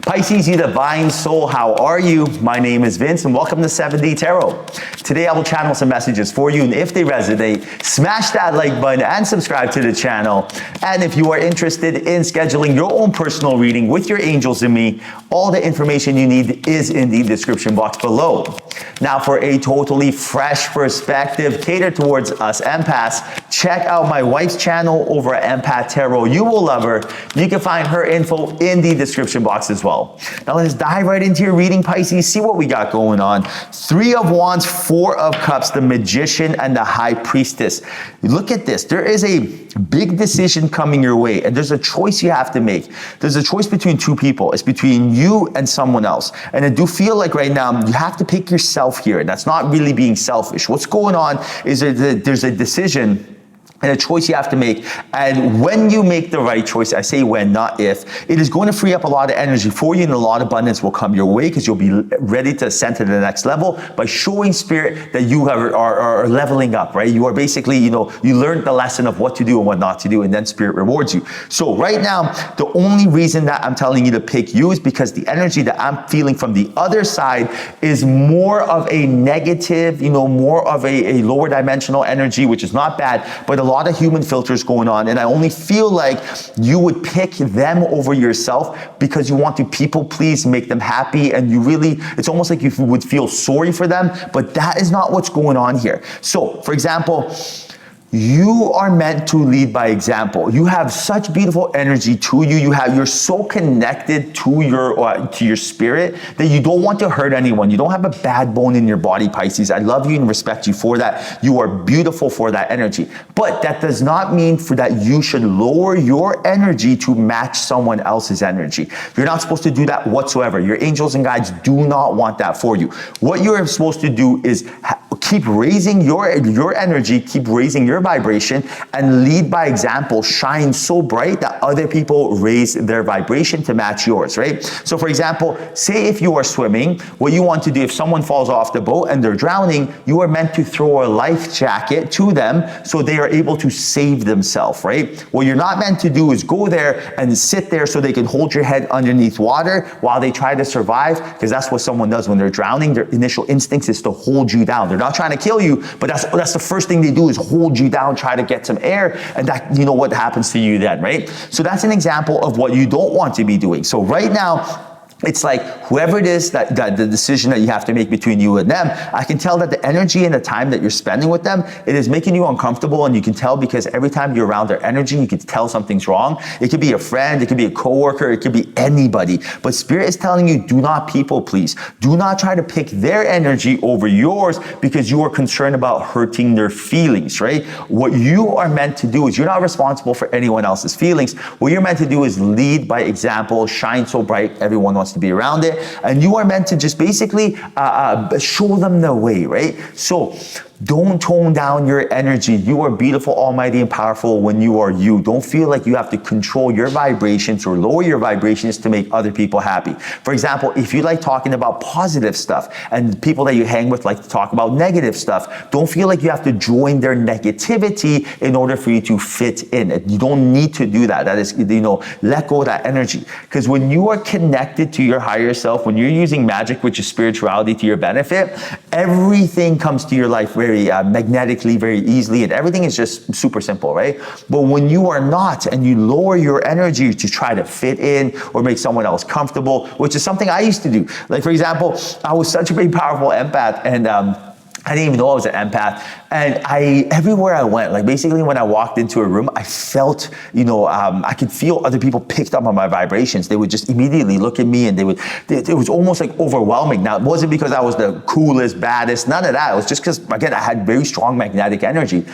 Pisces, you divine soul, how are you? My name is Vince and welcome to 7D Tarot. Today I will channel some messages for you, and if they resonate, smash that like button and subscribe to the channel. And if you are interested in scheduling your own personal reading with your angels and me, all the information you need is in the description box below. Now, for a totally fresh perspective catered towards us empaths, check out my wife's channel over at Empath Tarot. You will love her. You can find her info in the description box as well. Now let's dive right into your reading, Pisces. See what we got going on. 3 of Wands, 4 of Cups, the Magician, and the High Priestess. Look at this. There is a big decision coming your way, and there's a choice you have to make. There's a choice between 2 people. It's between you and someone else. And I do feel like right now you have to pick yourself here. And that's not really being selfish. What's going on is there's a decision and a choice you have to make. And when you make the right choice, I say when, not if, it is going to free up a lot of energy for you, and a lot of abundance will come your way because you'll be ready to ascend to the next level by showing spirit that you are leveling up, right? You are basically, you learned the lesson of what to do and what not to do, and then spirit rewards you. So right now, the only reason that I'm telling you to pick you is because the energy that I'm feeling from the other side is more of a negative, more of a lower dimensional energy, which is not bad, but a lot of human filters going on, and I only feel like you would pick them over yourself because you want to people please, make them happy, and it's almost like you would feel sorry for them, but that is not what's going on here. So, for example, you are meant to lead by example. You have such beautiful energy to you. You're so connected to your spirit that you don't want to hurt anyone. You don't have a bad bone in your body, Pisces. I love you and respect you for that. You are beautiful for that energy. But that does not mean that you should lower your energy to match someone else's energy. You're not supposed to do that whatsoever. Your angels and guides do not want that for you. What you're supposed to do is keep raising your energy, keep raising your vibration, and lead by example. Shine so bright that other people raise their vibration to match yours, right? So for example, say if you are swimming, what you want to do, if someone falls off the boat and they're drowning, you are meant to throw a life jacket to them so they are able to save themselves, right? What you're not meant to do is go there and sit there so they can hold your head underneath water while they try to survive, because that's what someone does when they're drowning. Their initial instincts is to hold you down. They're not trying to kill you, but that's the first thing they do, is hold you down, try to get some air, and that, what happens to you then, right? So that's an example of what you don't want to be doing. So right now, it's like whoever it is that the decision that you have to make between you and them, I can tell that the energy and the time that you're spending with them, it is making you uncomfortable, and you can tell because every time you're around their energy, you can tell something's wrong. It could be a friend, it could be a coworker, it could be anybody. But Spirit is telling you, do not people please. Do not try to pick their energy over yours because you are concerned about hurting their feelings, right? What you are meant to do is, you're not responsible for anyone else's feelings. What you're meant to do is lead by example, shine so bright, everyone wants to be around it, and you are meant to just basically show them the way, right? So don't tone down your energy. You are beautiful, almighty, and powerful when you are you. Don't feel like you have to control your vibrations or lower your vibrations to make other people happy. For example, if you like talking about positive stuff and people that you hang with like to talk about negative stuff, don't feel like you have to join their negativity in order for you to fit in. You don't need to do that. That is, let go of that energy. Because when you are connected to your higher self, when you're using magic, which is spirituality, to your benefit, everything comes to your life very magnetically, very easily, and everything is just super simple, right? But when you are not, and you lower your energy to try to fit in or make someone else comfortable, which is something I used to do. Like, for example, I was such a big, powerful empath, and I didn't even know I was an empath. And everywhere I went, like basically when I walked into a room, I felt, I could feel other people picked up on my vibrations. They would just immediately look at me, and it was almost like overwhelming. Now, it wasn't because I was the coolest, baddest, none of that. It was just because, again, I had very strong magnetic energy.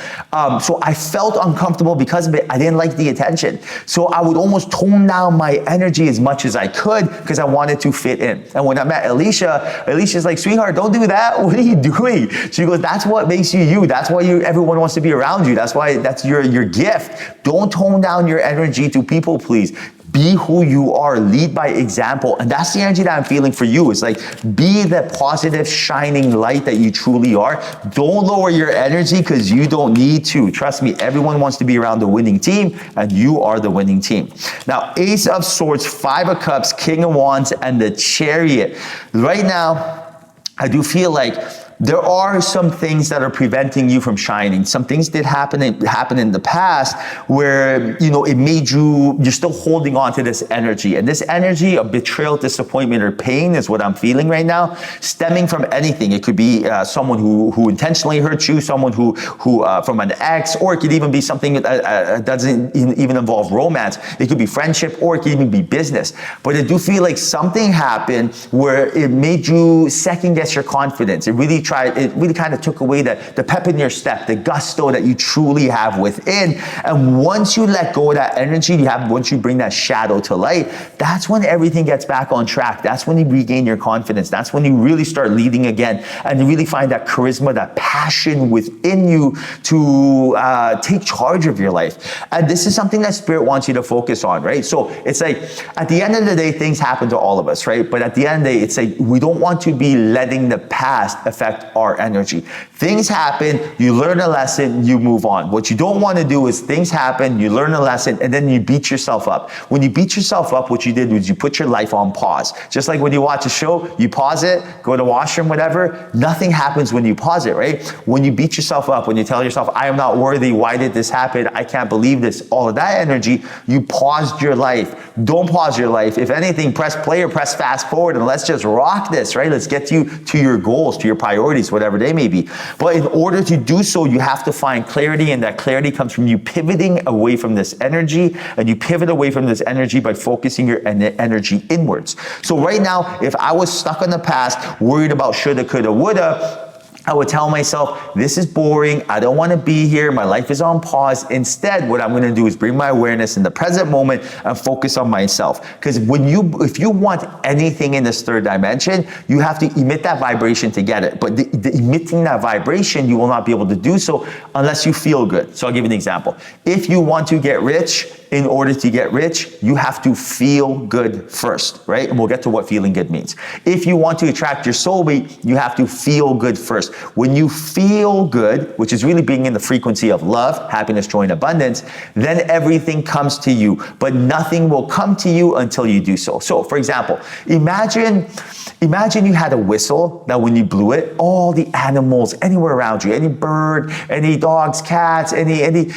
So I felt uncomfortable because of it. I didn't like the attention. So I would almost tone down my energy as much as I could because I wanted to fit in. And when I met Alicia's like, sweetheart, don't do that. What are you doing? She goes, that's what makes you you. That's why everyone wants to be around you. That's your gift. Don't tone down your energy to people please. Be who you are, lead by example. And that's the energy that I'm feeling for you. It's like, be the positive, shining light that you truly are. Don't lower your energy because you don't need to. Trust me, everyone wants to be around the winning team, and you are the winning team. Now, Ace of Swords, Five of Cups, King of Wands, and the Chariot. Right now, I do feel like there are some things that are preventing you from shining. Some things did happen in the past where, it made you're still holding on to this energy. And this energy of betrayal, disappointment, or pain is what I'm feeling right now, stemming from anything. It could be someone who intentionally hurt you, someone who from an ex, or it could even be something that doesn't even involve romance. It could be friendship, or it could even be business. But I do feel like something happened where it made you second guess your confidence. It really kind of took away the pep in your step, the gusto that you truly have within. And once you let go of that energy once you bring that shadow to light, that's when everything gets back on track. That's when you regain your confidence. That's when you really start leading again, and you really find that charisma, that passion within you to take charge of your life. And this is something that Spirit wants you to focus on, right? So it's like, at the end of the day, things happen to all of us, right? But at the end of the day, it's like, we don't want to be letting the past affect our energy. Things happen, you learn a lesson, you move on. What you don't want to do is things happen, you learn a lesson, and then you beat yourself up. When you beat yourself up, what you did was you put your life on pause. Just like when you watch a show, you pause it, go to the washroom, whatever. Nothing happens when you pause it, right? When you beat yourself up, when you tell yourself, I am not worthy, why did this happen? I can't believe this. All of that energy, you paused your life. Don't pause your life. If anything, press play or press fast forward, and let's just rock this, right? Let's get you to your goals, to your priorities, whatever they may be. But in order to do so, you have to find clarity, and that clarity comes from you pivoting away from this energy, and you pivot away from this energy by focusing your energy inwards. So right now, if I was stuck in the past, worried about shoulda, coulda, woulda, I would tell myself, this is boring. I don't want to be here. My life is on pause. Instead, what I'm going to do is bring my awareness in the present moment and focus on myself. Because if you want anything in this third dimension, you have to emit that vibration to get it. But the emitting that vibration, you will not be able to do so unless you feel good. So I'll give you an example. If you want to get rich, in order to get rich, you have to feel good first, right? And we'll get to what feeling good means. If you want to attract your soulmate, you have to feel good first. When you feel good, which is really being in the frequency of love, happiness, joy, and abundance, then everything comes to you. But nothing will come to you until you do so. So, for example, imagine you had a whistle that when you blew it, all the animals anywhere around you, any bird, any dogs, cats, any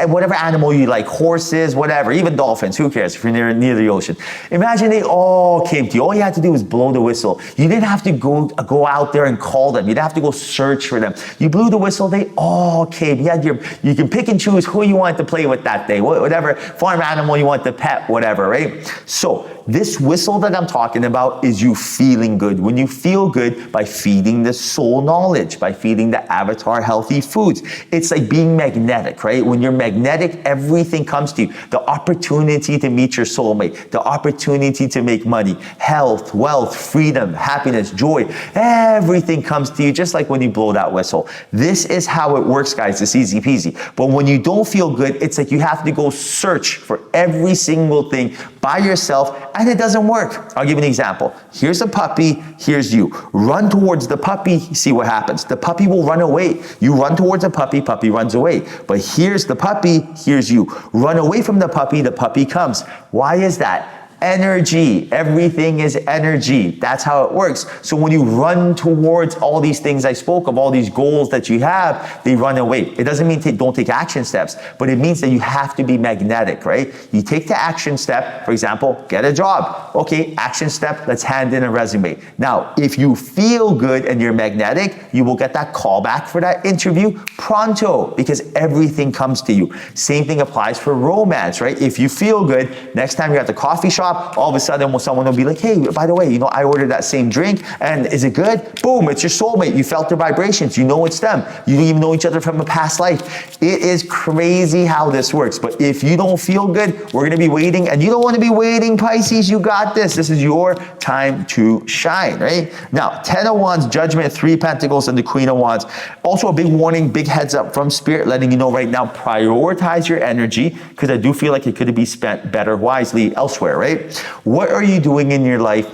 whatever animal you like, horses, whatever, even dolphins, who cares if you're near the ocean. Imagine they all came to you. All you had to do was blow the whistle. You didn't have to go out there and call them. You didn't have to go search for them. You blew the whistle, they all came. You can pick and choose who you want to play with that day, whatever farm animal you want to pet, whatever, right? So this whistle that I'm talking about is you feeling good. When you feel good by feeding the soul knowledge, by feeding the avatar healthy foods. It's like being magnetic, right? When you're magnetic, everything comes to you. The opportunity to meet your soulmate, the opportunity to make money, health, wealth, freedom, happiness, joy, everything comes to you just like when you blow that whistle. This is how it works, guys. It's easy peasy. But when you don't feel good, it's like you have to go search for every single thing by yourself, and it doesn't work. I'll give you an example. Here's a puppy, here's you. Run towards the puppy, see what happens. The puppy will run away. You run towards a puppy, puppy runs away. But here's the puppy, here's you. Run away from the puppy comes. Why is that? Energy. Everything is energy. That's how it works. So when you run towards all these things I spoke of, all these goals that you have, they run away. It doesn't mean don't take action steps, but it means that you have to be magnetic, right? You take the action step, for example, get a job. Okay, action step, let's hand in a resume. Now, if you feel good and you're magnetic, you will get that call back for that interview pronto, because everything comes to you. Same thing applies for romance, right? If you feel good, next time you're at the coffee shop, shop, all of a sudden someone will be like, hey, by the way, you know, I ordered that same drink, and is it good? Boom, it's your soulmate. You felt their vibrations. You know it's them. You didn't even know each other from a past life. It is crazy how this works. But if you don't feel good, we're going to be waiting, and you don't want to be waiting, Pisces. You got this. This is your time to shine, right? Now, 10 of Wands, Judgment, 3 Pentacles, and the Queen of Wands. Also a big warning, big heads up from Spirit, letting you know right now, prioritize your energy, because I do feel like it could be spent better, wisely elsewhere, right? What are you doing in your life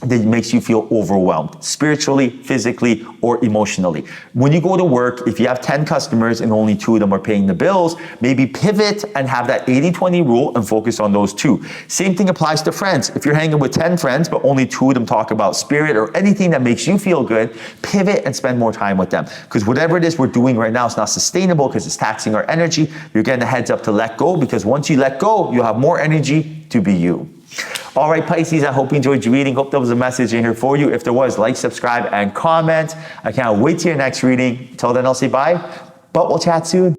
that makes you feel overwhelmed, spiritually, physically, or emotionally? When you go to work, if you have 10 customers and only 2 of them are paying the bills, maybe pivot and have that 80-20 rule and focus on those 2. Same thing applies to friends. If you're hanging with 10 friends, but only 2 of them talk about spirit or anything that makes you feel good, pivot and spend more time with them. Because whatever it is we're doing right now is not sustainable, because it's taxing our energy. You're getting a heads up to let go, because once you let go, you'll have more energy to be you. All right, Pisces, I hope you enjoyed your reading. Hope there was a message in here for you. If there was, like, subscribe, and comment. I can't wait till your next reading. Till then, I'll say bye, but we'll chat soon.